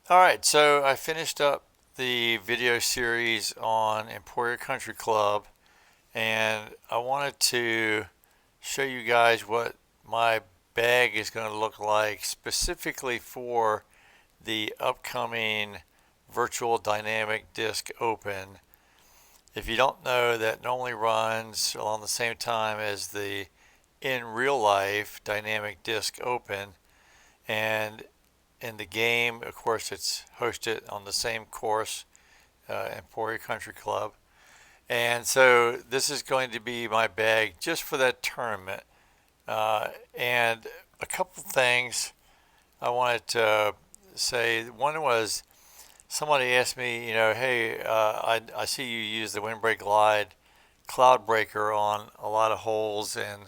All right, so I finished up the video series on Emporia Country Club, and I wanted to show you guys what my bag is going to look like specifically for the upcoming Virtual Dynamic Disc Open. If you don't know, that normally runs along the same time as the in real life Dynamic Disc Open, and in the game, of course, it's hosted on the same course, Emporia Country Club. And so this is going to be my bag just for that tournament. And a couple things I wanted to say. One was somebody asked me, hey, I see you use the Windbreak Glide Cloud Breaker on a lot of holes, and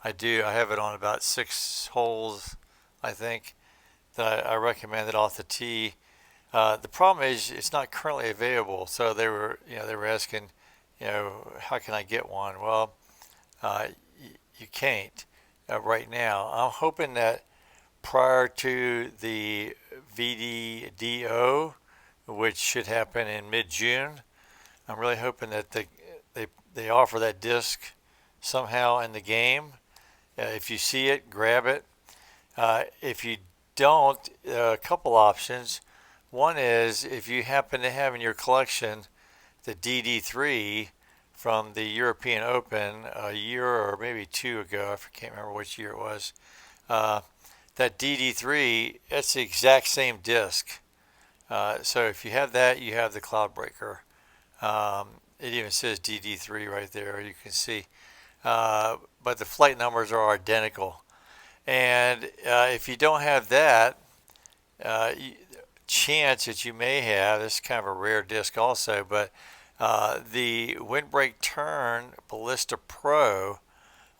I do. I have it on about 6 holes, I think, that I recommended off the tee. The problem is it's not currently available. So they were asking, how can I get one? Well, uh, you can't right now. I'm hoping that prior to the VDDO, which should happen in mid-June, I'm really hoping that they offer that disc somehow in the game. If you see it, grab it. If you don't, a couple options. One is if you happen to have in your collection the DD3 from the European Open a year or maybe two ago, I can't remember which year it was. Uh, that DD3, it's the exact same disc. So if you have that, you have the Cloudbreaker. It even says DD3 right there, you can see. But the flight numbers are identical. And if you don't have that, uh, chance that you may have, this is kind of a rare disc also, but the Windbreak Turn Ballista Pro,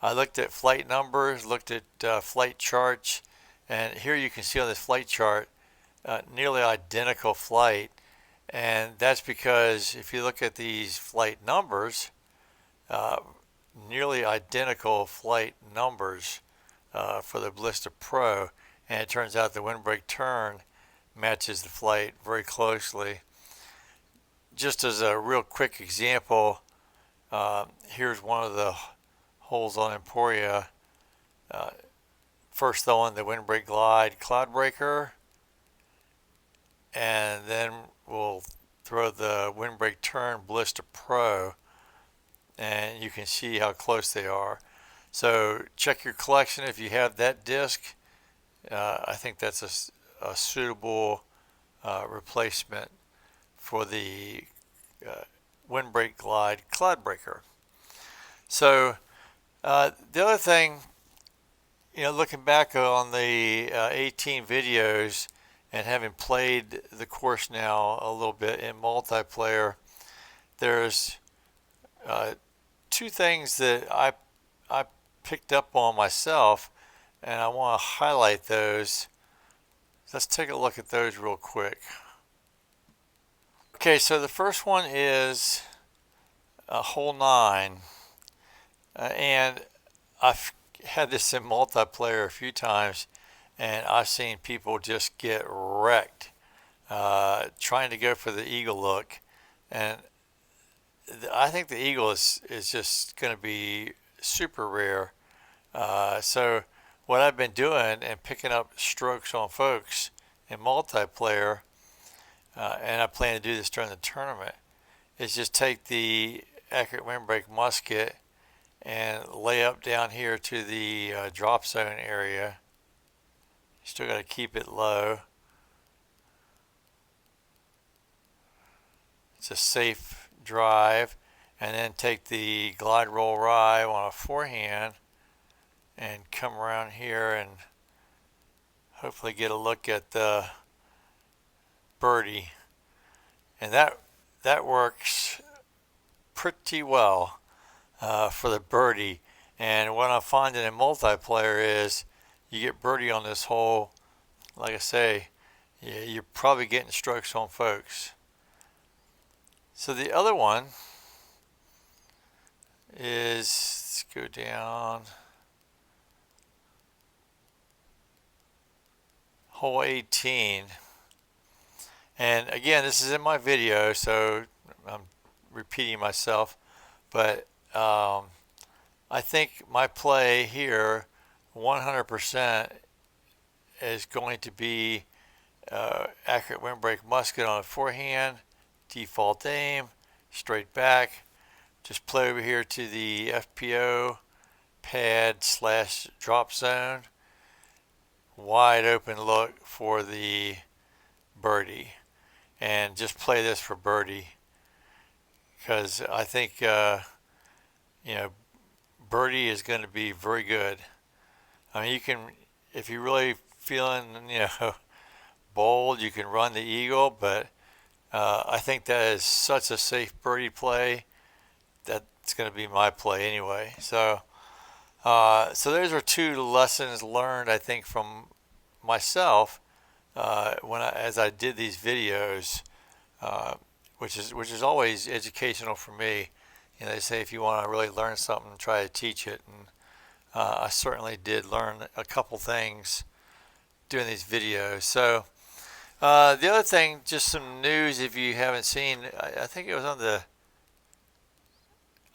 I looked at flight numbers, looked at flight charts, and here you can see on this flight chart nearly identical flight. And that's because if you look at these flight numbers, uh, nearly identical flight numbers for the Ballista Pro, and it turns out the Windbreak Turn matches the flight very closely. Just as a real quick example, here's one of the holes on Emporia. Uh, First throwing the Windbreak Glide Cloudbreaker, and then we'll throw the Windbreak Turn Ballista Pro, and you can see how close they are. So check your collection if you have that disc. I think that's a suitable replacement for the uh, Windbreak Glide Cloudbreaker. So the other thing, looking back on the 18 videos and having played the course now a little bit in multiplayer, there's uh, two things that I picked up on myself, and I want to highlight those. Let's take a look at those real quick. Okay, so the first one is hole 9, and I've had this in multiplayer a few times, and I've seen people just get wrecked trying to go for the eagle look, and I think the eagle is just going to be super rare. So what I've been doing and picking up strokes on folks in multiplayer, and I plan to do this during the tournament, is just take the accurate windbreak musket and lay up down here to the drop zone area. Still got to keep it low. It's a safe drive, and then take the glide roll rye on a forehand and come around here and hopefully get a look at the birdie. And that works pretty well for the birdie. And what I'm finding in multiplayer is you get birdie on this hole, like I say, you're probably getting strokes on folks. So the other one is, let's go down, hole 18. And again, this is in my video, so I'm repeating myself, but I think my play here 100% is going to be accurate windbreak musket on a forehand, default aim, straight back. Just play over here to the FPO pad slash drop zone. Wide open look for the birdie. And just play this for birdie. Because I think, you know, birdie is going to be very good. I mean, you can, if you're really feeling, bold, you can run the eagle, but I think that is such a safe birdie play. That's going to be my play anyway. So those are two lessons learned, I think, from myself as I did these videos, which is always educational for me. They say if you want to really learn something, try to teach it, and I certainly did learn a couple things doing these videos. So the other thing, just some news if you haven't seen, I think it was on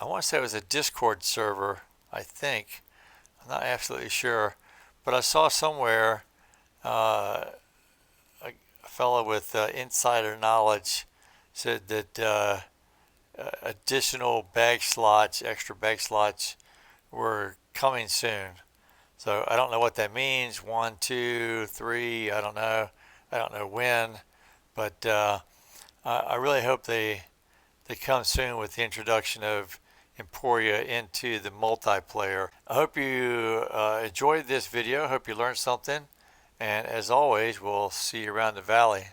I want to say it was a Discord server, I think. I'm not absolutely sure, but I saw somewhere a fellow with insider knowledge said that additional bag slots, extra bag slots, were coming soon. So I don't know what that means. 1, 2, 3. I don't know. I don't know when, but I really hope they come soon with the introduction of Emporia into the multiplayer. I hope you enjoyed this video. I hope you learned something. And as always, we'll see you around the valley.